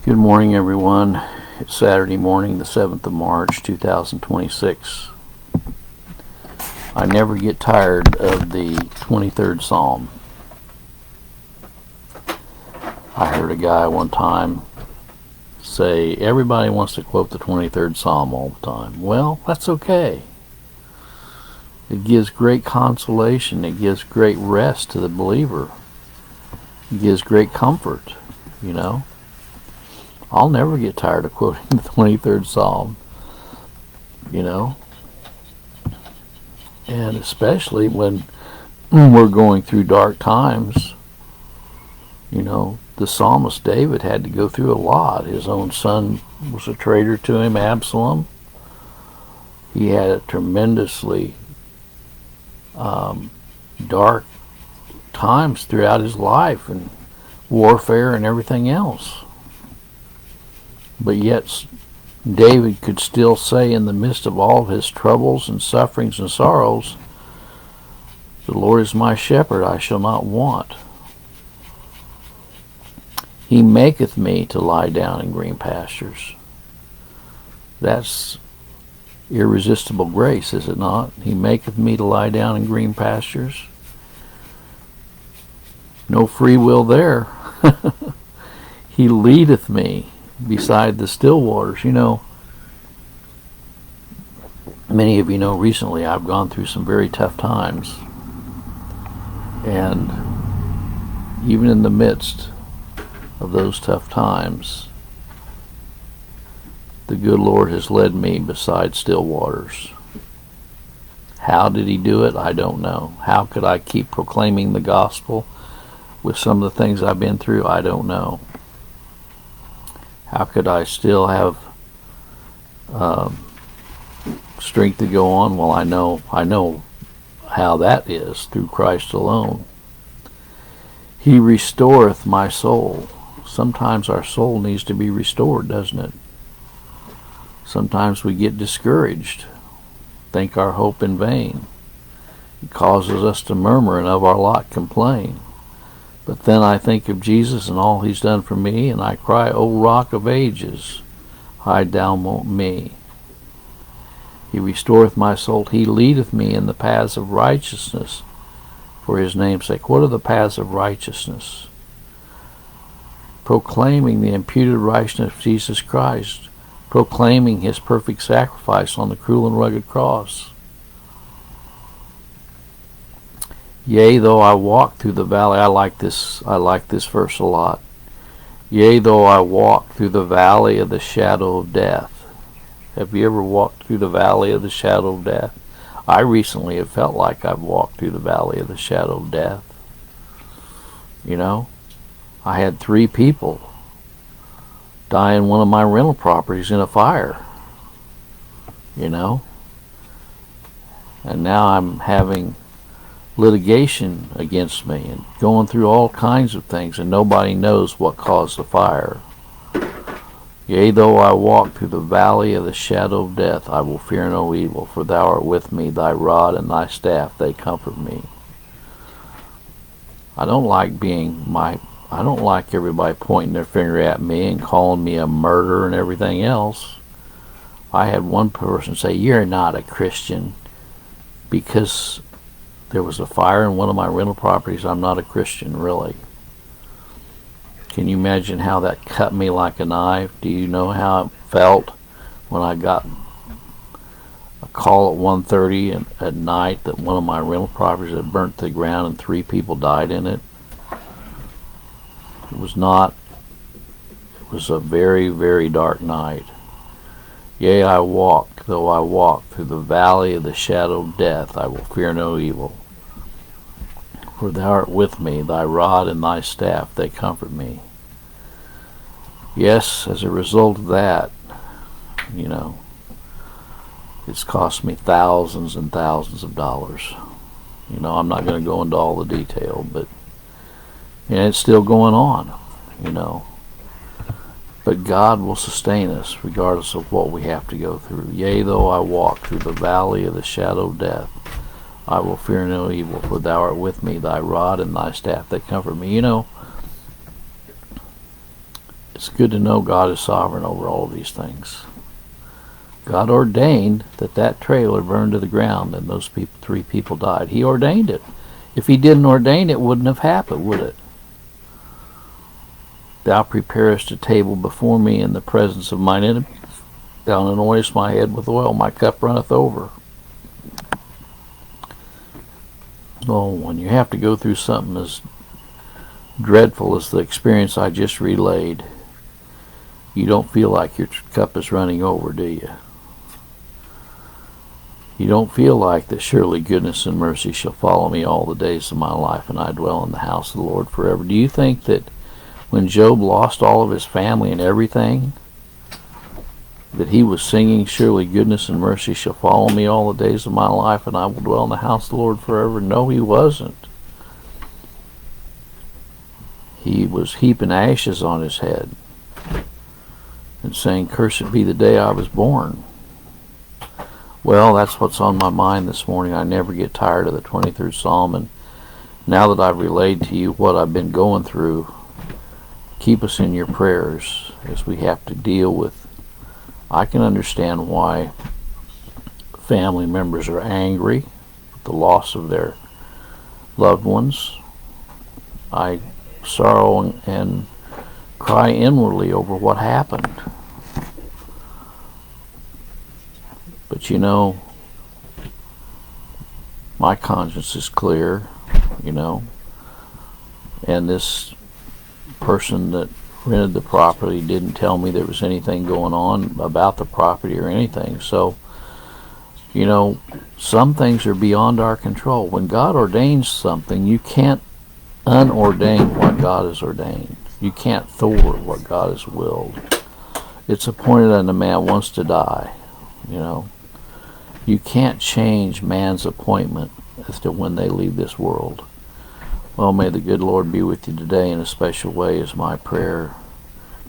Good morning, everyone. It's Saturday morning, the 7th of March, 2026. I never get tired of the 23rd Psalm. I heard a guy one time say, everybody wants to quote the 23rd Psalm all the time. Well, that's okay. It gives great consolation. It gives great rest to the believer. It gives great comfort, you know. I'll never get tired of quoting the 23rd Psalm, you know, and especially when we're going through dark times. You know, the psalmist David had to go through a lot. His own son was a traitor to him, Absalom. He had a tremendously dark times throughout his life, and warfare and everything else. But yet David could still say, in the midst of all of his troubles and sufferings and sorrows, the Lord is my shepherd, I shall not want. He maketh me to lie down in green pastures. That's irresistible grace, is it not? He maketh me to lie down in green pastures. No free will there. He leadeth me beside the still waters. You know, many of you know recently I've gone through some very tough times, and even in the midst of those tough times, the good Lord has led me beside still waters. How did he do it? I don't know. How could I keep proclaiming the gospel with some of the things I've been through? I don't know. How could I still have strength to go on? Well, I know how that is, through Christ alone. He restoreth my soul. Sometimes our soul needs to be restored, doesn't it? Sometimes we get discouraged, think our hope in vain. It causes us to murmur and of our lot complain. But then I think of Jesus and all he's done for me, and I cry, O Rock of Ages, hide thou me. He restoreth my soul. He leadeth me in the paths of righteousness for his name's sake. What are the paths of righteousness? Proclaiming the imputed righteousness of Jesus Christ, proclaiming his perfect sacrifice on the cruel and rugged cross. Yea, though I walk through the valley, I like this verse a lot. Yea, though I walk through the valley of the shadow of death. Have you ever walked through the valley of the shadow of death? I recently have felt like I've walked through the valley of the shadow of death. You know, I had 3 people die in one of my rental properties in a fire. You know, and now I'm having litigation against me and going through all kinds of things, and nobody knows what caused the fire. Yea, though I walk through the valley of the shadow of death, I will fear no evil, for thou art with me, thy rod and thy staff, they comfort me. I don't like everybody pointing their finger at me and calling me a murderer and everything else. I had one person say, you're not a Christian because there was a fire in one of my rental properties. I'm not a Christian, really. Can you imagine how that cut me like a knife? Do you know how it felt when I got a call at 1:30 at night that one of my rental properties had burnt to the ground and 3 people died in it? It was a very, very dark night. Yea, though I walk through the valley of the shadow of death, I will fear no evil. For thou art with me, thy rod and thy staff, they comfort me. Yes, as a result of that, you know, it's cost me thousands and thousands of dollars. You know, I'm not going to go into all the detail, but and it's still going on, you know. But God will sustain us regardless of what we have to go through. Yea, though I walk through the valley of the shadow of death, I will fear no evil, for thou art with me, thy rod and thy staff, they comfort me. You know, it's good to know God is sovereign over all of these things. God ordained that trailer burned to the ground and those 3 people died. He ordained it. If he didn't ordain it, it wouldn't have happened, would it? Thou preparest a table before me in the presence of mine enemies. Thou anointest my head with oil, my cup runneth over. Oh, when you have to go through something as dreadful as the experience I just relayed, you don't feel like your cup is running over, do you? You don't feel like that surely goodness and mercy shall follow me all the days of my life, and I dwell in the house of the Lord forever. Do you think that when Job lost all of his family and everything, that he was singing, surely goodness and mercy shall follow me all the days of my life, and I will dwell in the house of the Lord forever? No, he wasn't. He was heaping ashes on his head and saying, cursed be the day I was born. Well, that's what's on my mind this morning. I never get tired of the 23rd Psalm, and now that I've relayed to you what I've been going through, keep us in your prayers as we have to deal with. I can understand why family members are angry with the loss of their loved ones. I sorrow and cry inwardly over what happened. But you know, my conscience is clear, you know, and this person that rented the property didn't tell me there was anything going on about the property or anything. So, you know, some things are beyond our control. When God ordains something, you can't unordain what God has ordained. You can't thwart what God has willed. It's appointed unto man once to die, you know. You can't change man's appointment as to when they leave this world. Well, may the good Lord be with you today in a special way is my prayer.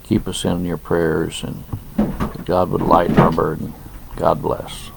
Keep us in your prayers, and God would lighten our burden. God bless.